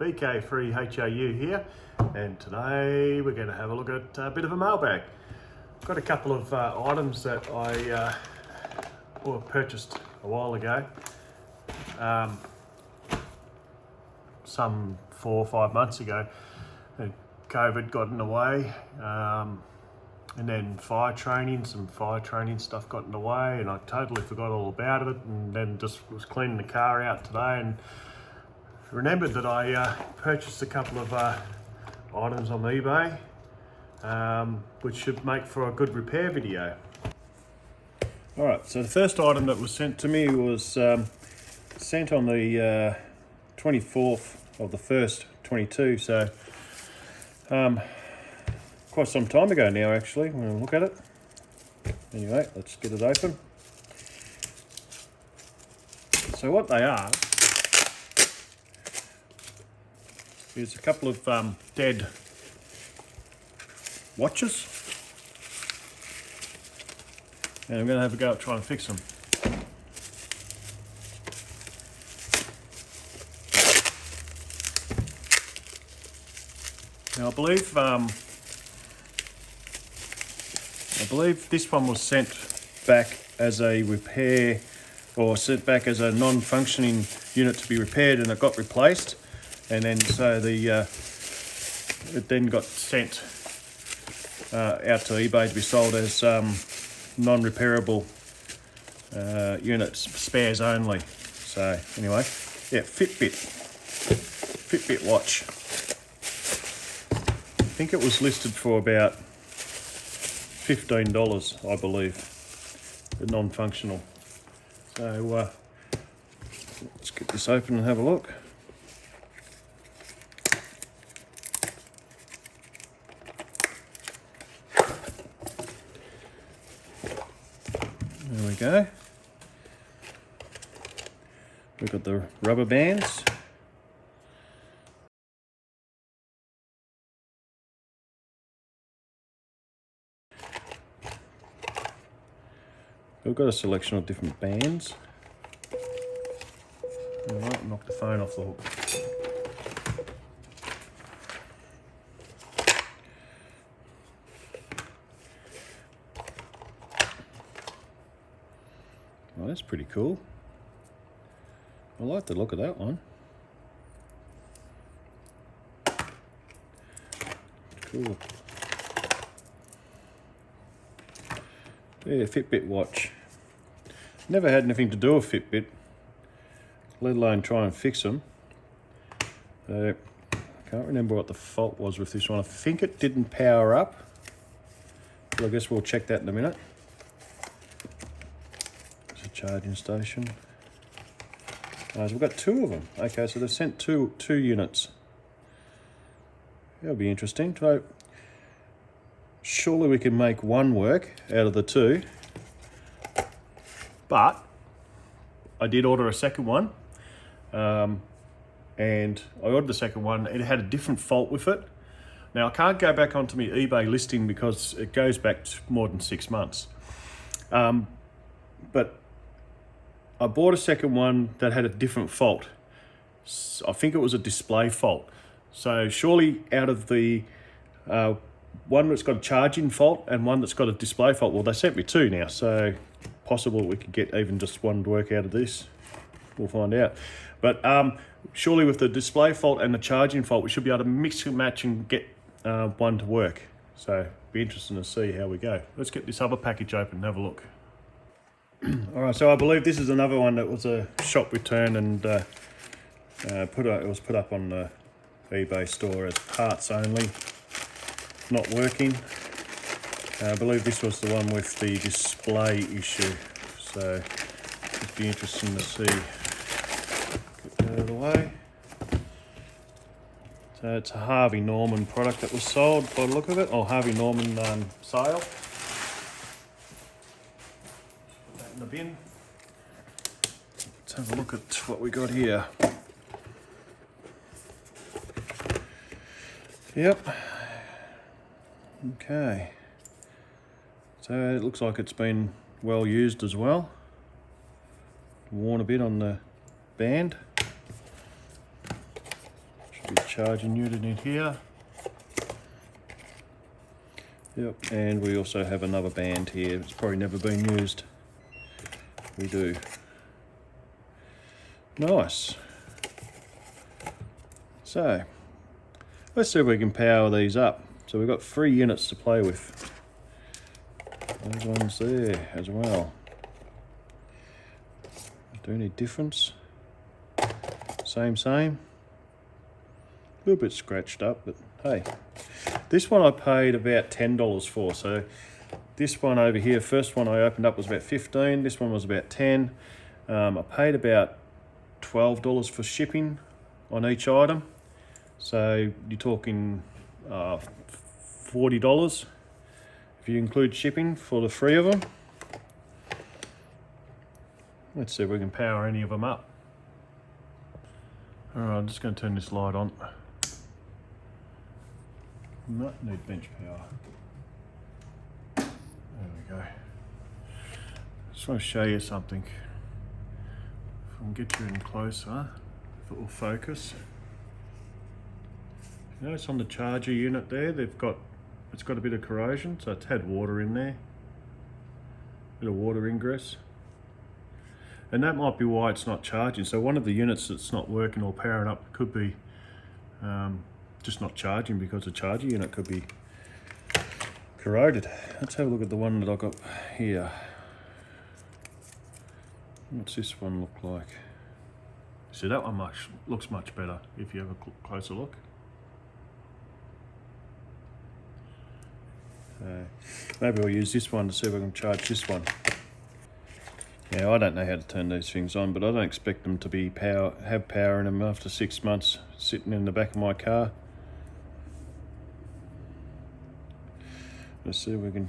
VK3HAU here, and today we're going to have a look at a bit of a mailbag. I've got a couple of items that I purchased a while ago, some 4 or 5 months ago, and COVID got in the way, and then some fire training stuff got in the way, and I totally forgot all about it, and then just was cleaning the car out today and remembered that I purchased a couple of items on eBay, which should make for a good repair video. Alright, so the first item that was sent to me was sent on the 24th of the 1st, 22, so quite some time ago now actually. We're going to look at it. Anyway, let's get it open. So what they are is a couple of dead watches, and I'm going to have a go at trying to fix them. Now I believe this one was sent back as a repair, or sent back as a non-functioning unit to be repaired, and it got replaced, and then so it then got sent out to eBay to be sold as non-repairable units, spares only. So anyway, yeah, FitBit Watch. I think it was listed for about $15, I believe, the non-functional. So let's get this open and have a look. There we go. We've got the rubber bands. We've got a selection of different bands. I might knock the phone off the hook. Oh, that's pretty cool. I like the look of that one. Cool. Yeah, FitBit Watch. Never had anything to do with Fitbit, let alone try and fix them. So, I can't remember what the fault was with this one. I think it didn't power up. But I guess we'll check that in a minute. There's a charging station. So we've got 2 of them. Okay, so they've sent two units. That'll be interesting. So, surely we can make one work out of the 2. But I did order a second one, and I ordered the second one. It had a different fault with it. Now I can't go back onto my eBay listing because it goes back to more than 6 months. But I bought a second one that had a different fault. I think it was a display fault. So surely out of the one that's got a charging fault and one that's got a display fault, well, they sent me 2 now, so possible we could get even just one to work out of this. We'll find out. But surely with the display fault and the charging fault, we should be able to mix and match and get one to work. So be interesting to see how we go. Let's get this other package open and have a look. All right, so I believe this is another one that was a shop return, and it was put up on the eBay store as parts only, not working. I believe this was the one with the display issue, so it'd be interesting to see. Get that out of the way. So it's a Harvey Norman product that was sold by the look of it, or Harvey Norman sale. Put that in the bin. Let's have a look at what we got here. Yep. Okay. So it looks like it's been well used as well. Worn a bit on the band. the charging unit in here. Yep, and we also have another band here. It's probably never been used. We do. Nice. So, let's see if we can power these up. So we've got 3 units to play with. Those ones there as well. Do any difference? Same. A little bit scratched up, but hey. This one I paid about $10 for. So this one over here, first one I opened up was about 15. This one was about 10. I paid about $12 for shipping on each item. So you're talking $40 if you include shipping for the 3 of them. Let's see if we can power any of them up. Alright, I'm just going to turn this light on. Might need bench power. There we go. Just want to show you something. If I can get you in closer, if it will focus. You notice on the charger unit there, it's got a bit of corrosion, so it's had water in there. Bit of water ingress. And that might be why it's not charging. So one of the units that's not working or powering up could be just not charging because the charger unit could be corroded. Let's have a look at the one that I got here. What's this one look like? See, that one looks much better if you have a closer look. So maybe I'll use this one to see if I can charge this one. Yeah, I don't know how to turn these things on, but I don't expect them to be have power in them after 6 months sitting in the back of my car. Let's see if we can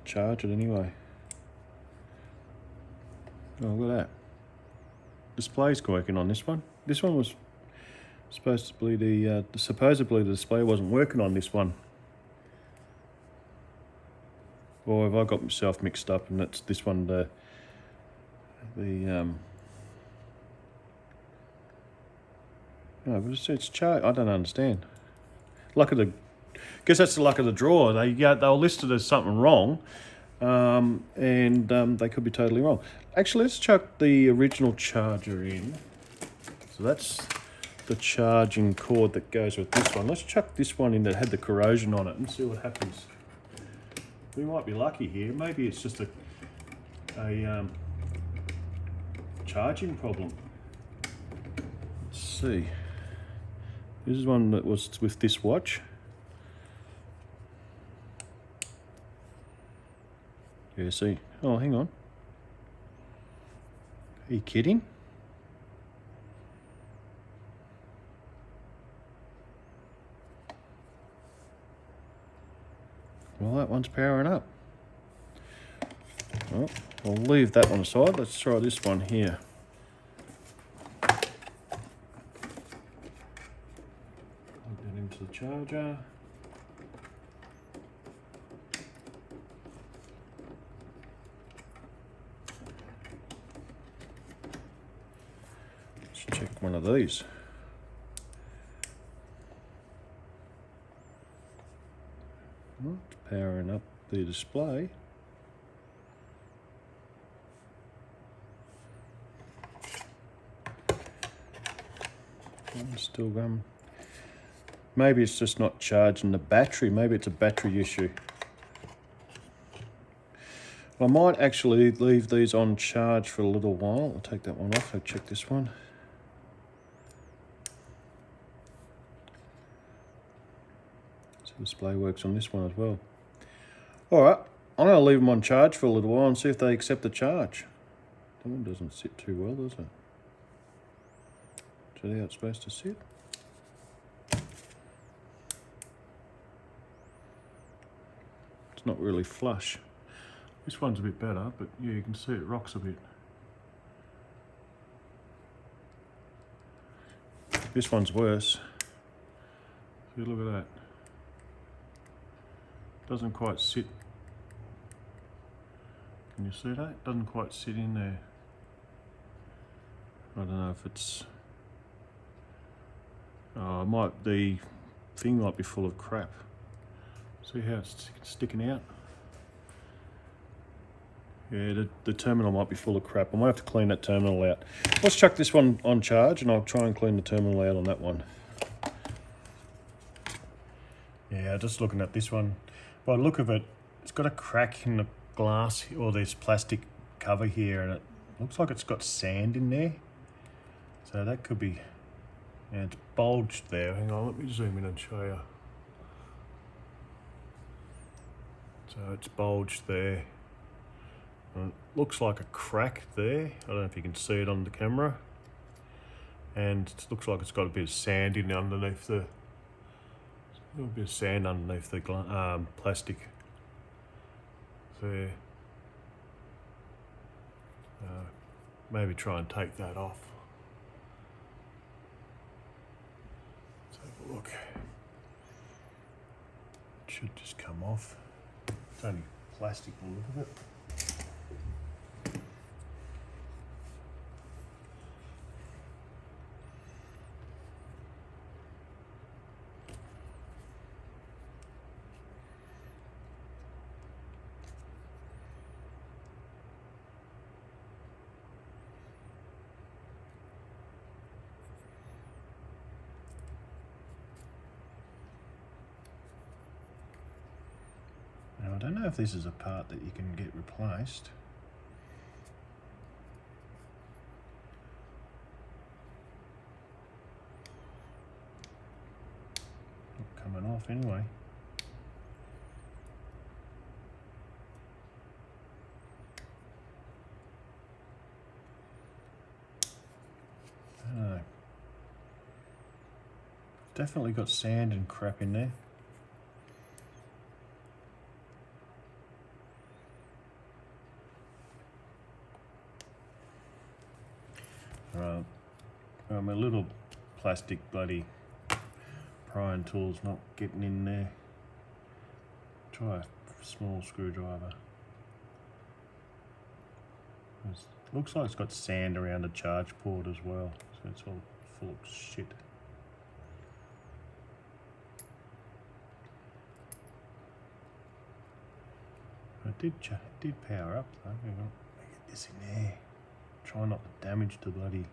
charge it anyway. Oh, look at that. Display's working on this one. This one was supposedly the display wasn't working on this one. Or have I got myself mixed up and that's this one no, but it's charged. I don't understand. Guess that's the luck of the draw. They were listed as something wrong, and they could be totally wrong. Actually, let's chuck the original charger in. So that's the charging cord that goes with this one. Let's chuck this one in that had the corrosion on it and see what happens. We might be lucky here. Maybe it's just a charging problem. Let's see. This is one that was with this watch. Yeah, see. Oh, hang on. Are you kidding? Well, that one's powering up. Well, I'll leave that one aside. Let's try this one here. Plug that into the charger. Let's check one of these. Well, it's powering up the display. Still going. Maybe it's just not charging the battery. Maybe it's a battery issue. I might actually leave these on charge for a little while. I'll take that one off. I'll check this one. So the display works on this one as well. Alright, I'm going to leave them on charge for a little while and see if they accept the charge. That one doesn't sit too well, does it? Is that how it's supposed to sit? It's not really flush. This one's a bit better, but yeah, you can see it rocks a bit. This one's worse. See, look at that. Doesn't quite sit. Can you see that? Doesn't quite sit in there. I don't know if it's... Oh, the thing might be full of crap. See how it's sticking out? Yeah, the terminal might be full of crap. I might have to clean that terminal out. Let's chuck this one on charge and I'll try and clean the terminal out on that one. Yeah, just looking at this one, by the look of it, it's got a crack in the glass or this plastic cover here, and it looks like it's got sand in there. So that could be, yeah, it's bulged there. Hang on, let me zoom in and show you. So it's bulged there. And it looks like a crack there. I don't know if you can see it on the camera. And it looks like it's got a bit of sand in underneath the, a little bit of sand underneath the plastic there. Maybe try and take that off. Let's have a look. It should just come off. It's only plastic by the look of it. Now, I don't know if this is a part that you can get replaced. Not coming off anyway. I don't know. Definitely got sand and crap in there. My little plastic bloody prying tool's not getting in there. Try a small screwdriver. It looks like it's got sand around the charge port as well, so it's all full of shit. It did power up though. Hang on, let me get this in there. Try not to damage the bloody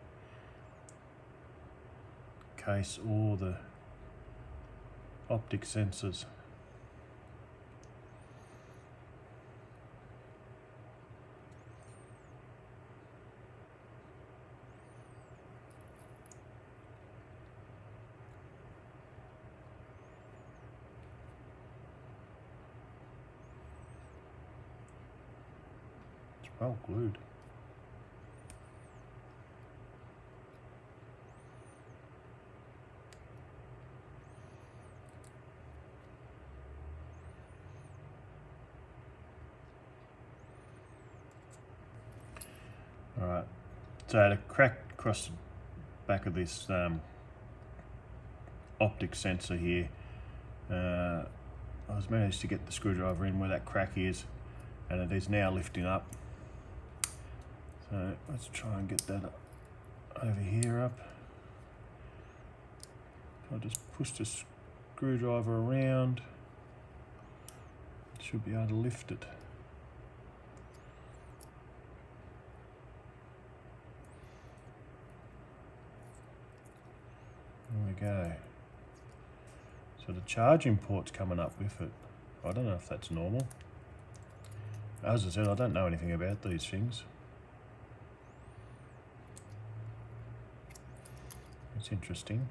case or the optic sensors. It's well glued. Alright, so I had a crack across the back of this optic sensor here. I was managed to get the screwdriver in where that crack is, and it is now lifting up. So let's try and get that over here up. I'll just push the screwdriver around. Should be able to lift it. There we go. So the charging port's coming up with it. I don't know if that's normal. As I said, I don't know anything about these things. It's interesting.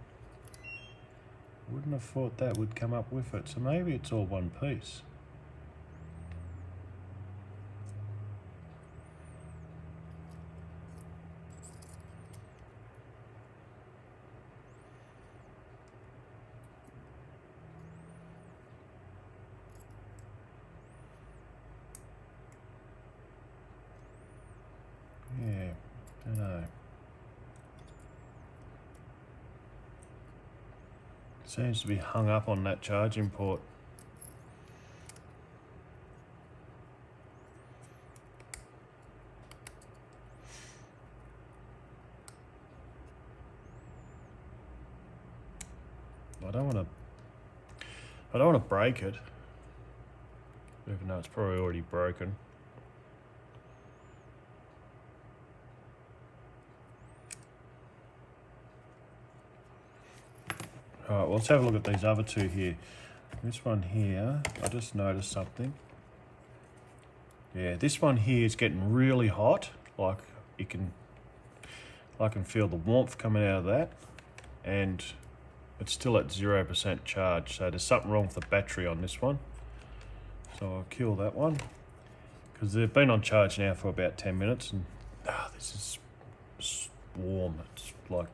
Wouldn't have thought that would come up with it. So maybe it's all one piece. Yeah, don't know. Seems to be hung up on that charging port. I don't want to break it, even though it's probably already broken. All right, well, let's have a look at these other two here. This one here, I just noticed something. Yeah, this one here is getting really hot. Like I can feel the warmth coming out of that, and it's still at 0% charge. So there's something wrong with the battery on this one. So I'll kill that one, because they've been on charge now for about 10 minutes, and this is warm. It's like,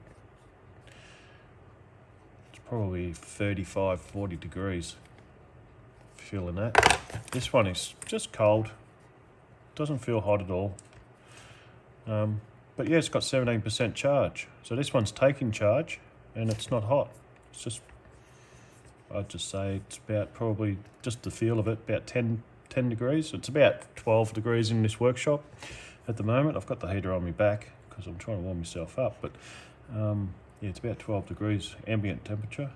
it's probably 35, 40 degrees. Feeling that. This one is just cold. Doesn't feel hot at all. But yeah, it's got 17% charge. So this one's taking charge and it's not hot. It's just, I'd just say it's about probably just the feel of it, about 10 degrees. It's about 12 degrees in this workshop at the moment. I've got the heater on my back because I'm trying to warm myself up, but yeah, it's about 12 degrees ambient temperature.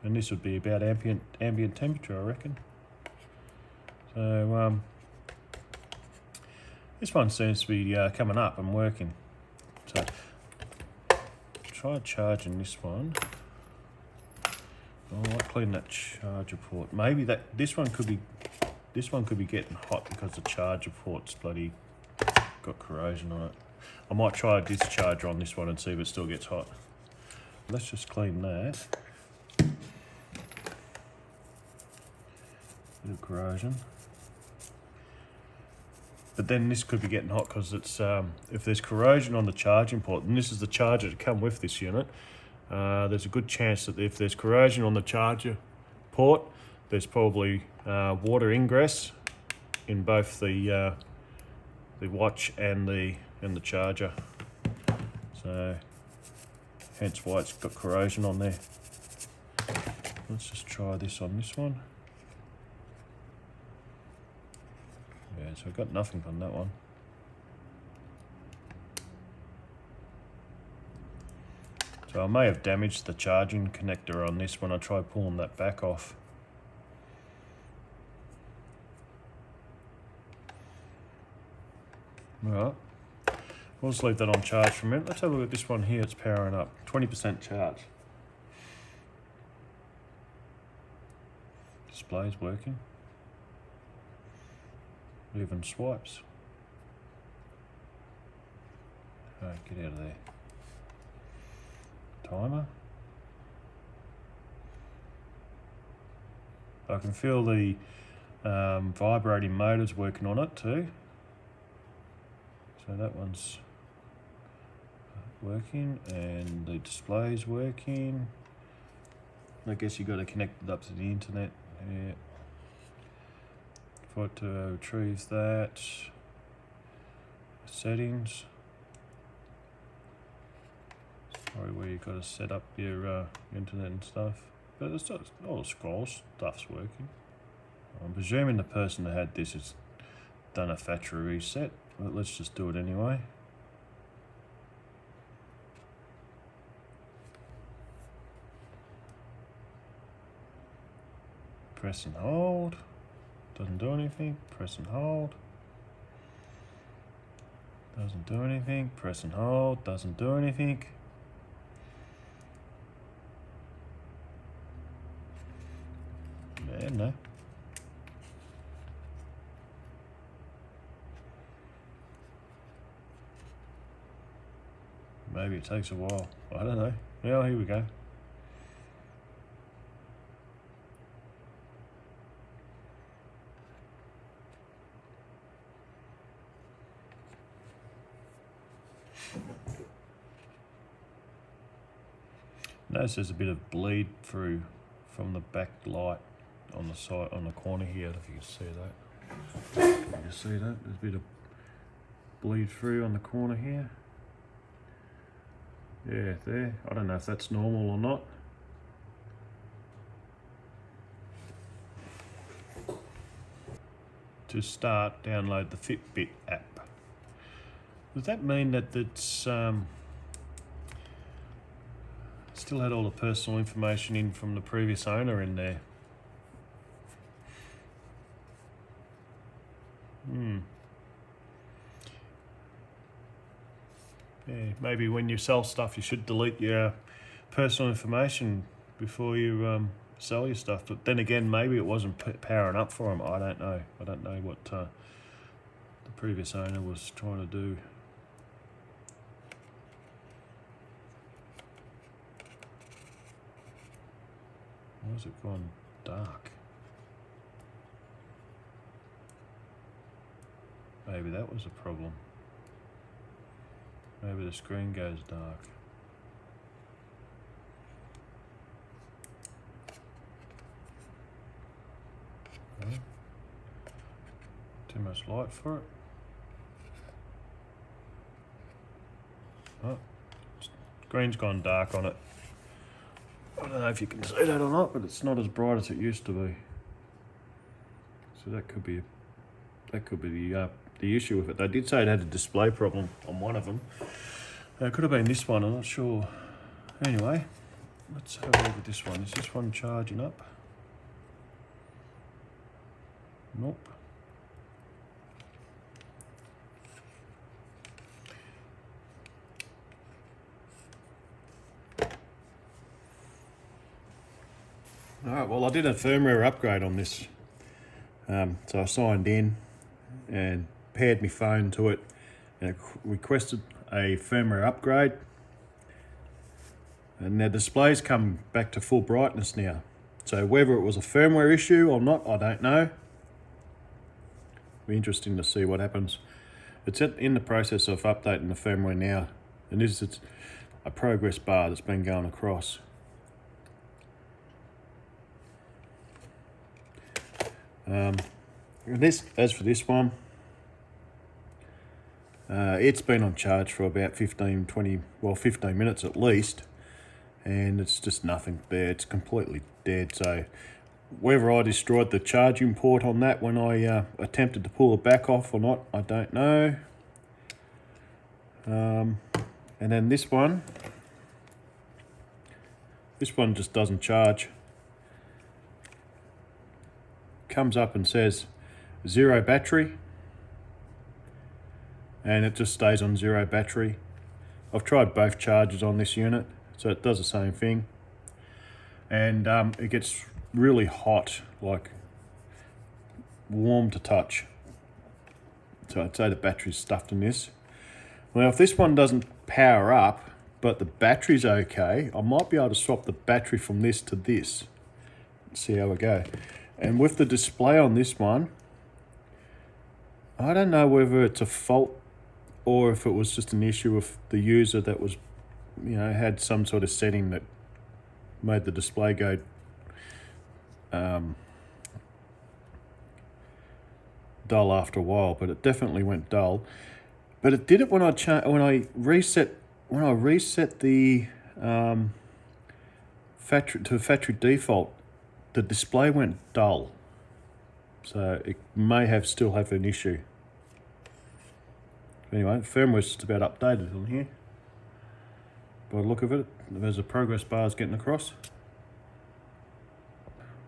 And this would be about ambient temperature, I reckon. So this one seems to be coming up and working. So try charging this one. I might clean that charger port. Maybe this one could be getting hot because the charger port's bloody got corrosion on it. I might try a discharger on this one and see if it still gets hot. Let's just clean that. Bit of corrosion. But then this could be getting hot because it's if there's corrosion on the charging port, and this is the charger to come with this unit, there's a good chance that if there's corrosion on the charger port, there's probably water ingress in both the watch and the charger. So hence why it's got corrosion on there. Let's just try this on this one. Yeah, so I've got nothing on that one. So I may have damaged the charging connector on this when I try pulling that back off. Alright, we'll just leave that on charge for a minute. Let's have a look at this one here. It's powering up, 20% charge. Display's working. Even swipes. Alright, get out of there. Timer. I can feel the vibrating motors working on it too. So that one's working and the display's working. I guess you've got to connect it up to the internet. Yeah. For it to retrieve that. Settings. Sorry, where you've got to set up your internet and stuff. But it's not, all the scroll stuff's working. I'm presuming the person that had this has done a factory reset, but let's just do it anyway. Press and hold. Doesn't do anything. Press and hold. Doesn't do anything. Press and hold. Doesn't do anything. Yeah, no. Maybe it takes a while. I don't know. Well, here we go. Notice there's a bit of bleed through from the back light on the side, on the corner here. I don't know if you can see that. You can see that? There's a bit of bleed through on the corner here. Yeah, there. I don't know if that's normal or not. To start, download the FitBit app. Does that mean that it's Still had all the personal information in from the previous owner in there. Yeah, maybe when you sell stuff, you should delete your personal information before you sell your stuff. But then again, maybe it wasn't powering up for him. I don't know. I don't know what the previous owner was trying to do. Why has it gone dark? Maybe that was a problem. Maybe the screen goes dark. Okay. Too much light for it. Oh, screen's gone dark on it. I don't know if you can see that or not, but it's not as bright as it used to be. So that could be the issue with it. They did say it had a display problem on one of them. It could have been this one, I'm not sure. Anyway, let's have a look at this one. Is this one charging up? Nope. Alright, well I did a firmware upgrade on this. So I signed in and paired my phone to it and requested a firmware upgrade. And the display's come back to full brightness now. So whether it was a firmware issue or not, I don't know. Be interesting to see what happens. It's in the process of updating the firmware now. And this is a progress bar that's been going across. As for this one, it's been on charge for about 15 minutes at least, and it's just nothing there. It's completely dead. So whether I destroyed the charging port on that when I attempted to pull it back off or not, I don't know. And then this one just doesn't charge. Comes up and says 0 battery, and it just stays on 0 battery. I've tried both chargers on this unit, so it does the same thing, and it gets really hot, like warm to touch. So I'd say the battery's stuffed in this. Well, if this one doesn't power up but the battery's okay, I might be able to swap the battery from this to this. Let's see how we go. And with the display on this one, I don't know whether it's a fault or if it was just an issue with the user that was, had some sort of setting that made the display go dull after a while, but it definitely went dull. But it did it when I reset the factory default. The display went dull, so it may still have an issue. Anyway, firmware's just about updated on here. By the look of it, there's a progress bars getting across,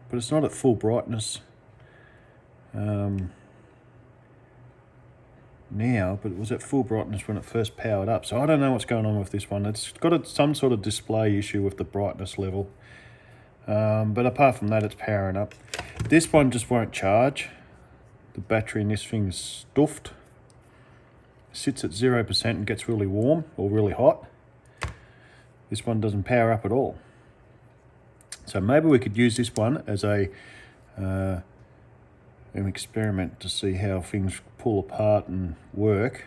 but it's not at full brightness now, but it was at full brightness when it first powered up. So I don't know what's going on with this one. It's got some sort of display issue with the brightness level. But apart from that, it's powering up. This one just won't charge. The battery in this thing's stuffed. Sits at 0% and gets really warm or really hot. This one doesn't power up at all. So maybe we could use this one as an experiment to see how things pull apart and work.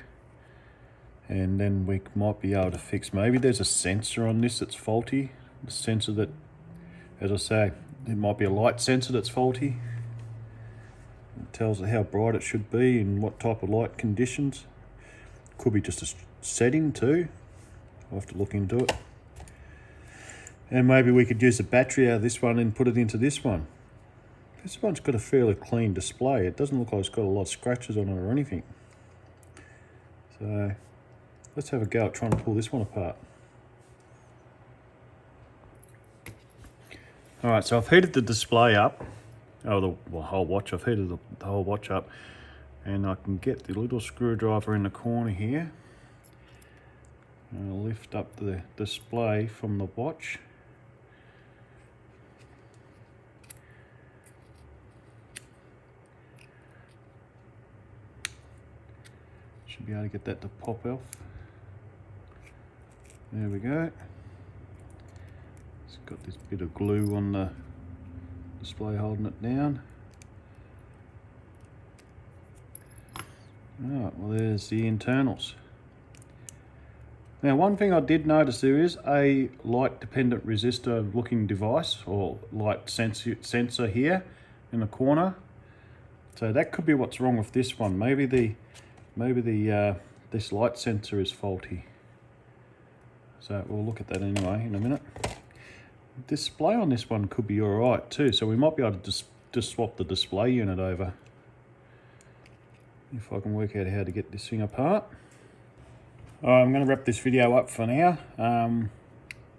And then we might be able to fix, maybe there's a sensor on this that's faulty. The sensor that, as I say, it might be a light sensor that's faulty. It tells it how bright it should be and what type of light conditions. Could be just a setting too. I'll have to look into it. And maybe we could use the battery out of this one and put it into this one. This one's got a fairly clean display. It doesn't look like it's got a lot of scratches on it or anything. So let's have a go at trying to pull this one apart. All right, so I've heated the display up, the whole watch. I've heated the whole watch up, and I can get the little screwdriver in the corner here. And I'll lift up the display from the watch. Should be able to get that to pop off. There we go. It's got this bit of glue on the display holding it down. Alright, well there's the internals. Now one thing I did notice, there is a light dependent resistor looking device or light sensor here in the corner. So that could be what's wrong with this one. Maybe this light sensor is faulty. So we'll look at that anyway in a minute. Display on this one could be alright too, so we might be able to just swap the display unit over. If I can work out how to get this thing apart. Alright, I'm going to wrap this video up for now.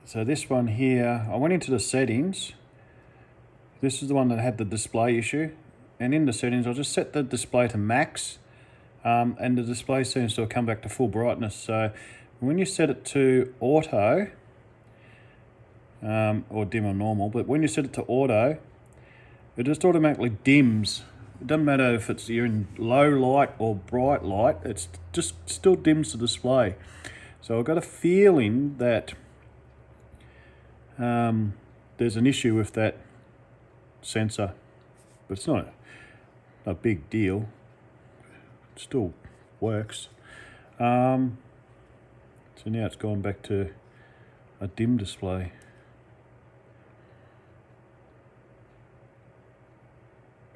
So this one here, I went into the settings. This is the one that had the display issue. And in the settings, I'll just set the display to max. And the display seems to have come back to full brightness. So when you set it to auto, or dim or normal, but when you set it to auto, it just automatically dims. It doesn't matter if you're in low light or bright light, it's just still dims the display. So I've got a feeling that there's an issue with that sensor, but it's not a big deal. It still works. So now it's gone back to a dim display.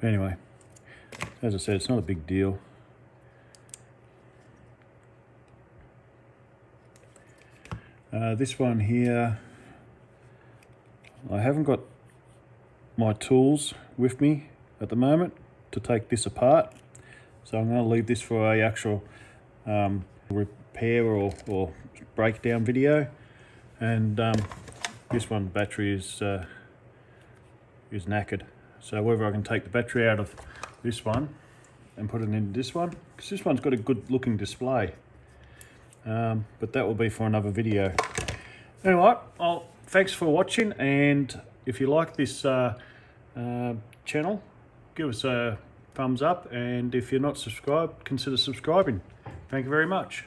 Anyway, as I said, it's not a big deal. This one here, I haven't got my tools with me at the moment to take this apart. So I'm going to leave this for a actual repair or breakdown video. And this one battery is knackered. So whether I can take the battery out of this one and put it into this one, because this one's got a good looking display. But that will be for another video. Anyway, thanks for watching, and if you like this channel, give us a thumbs up, and if you're not subscribed, consider subscribing. Thank you very much.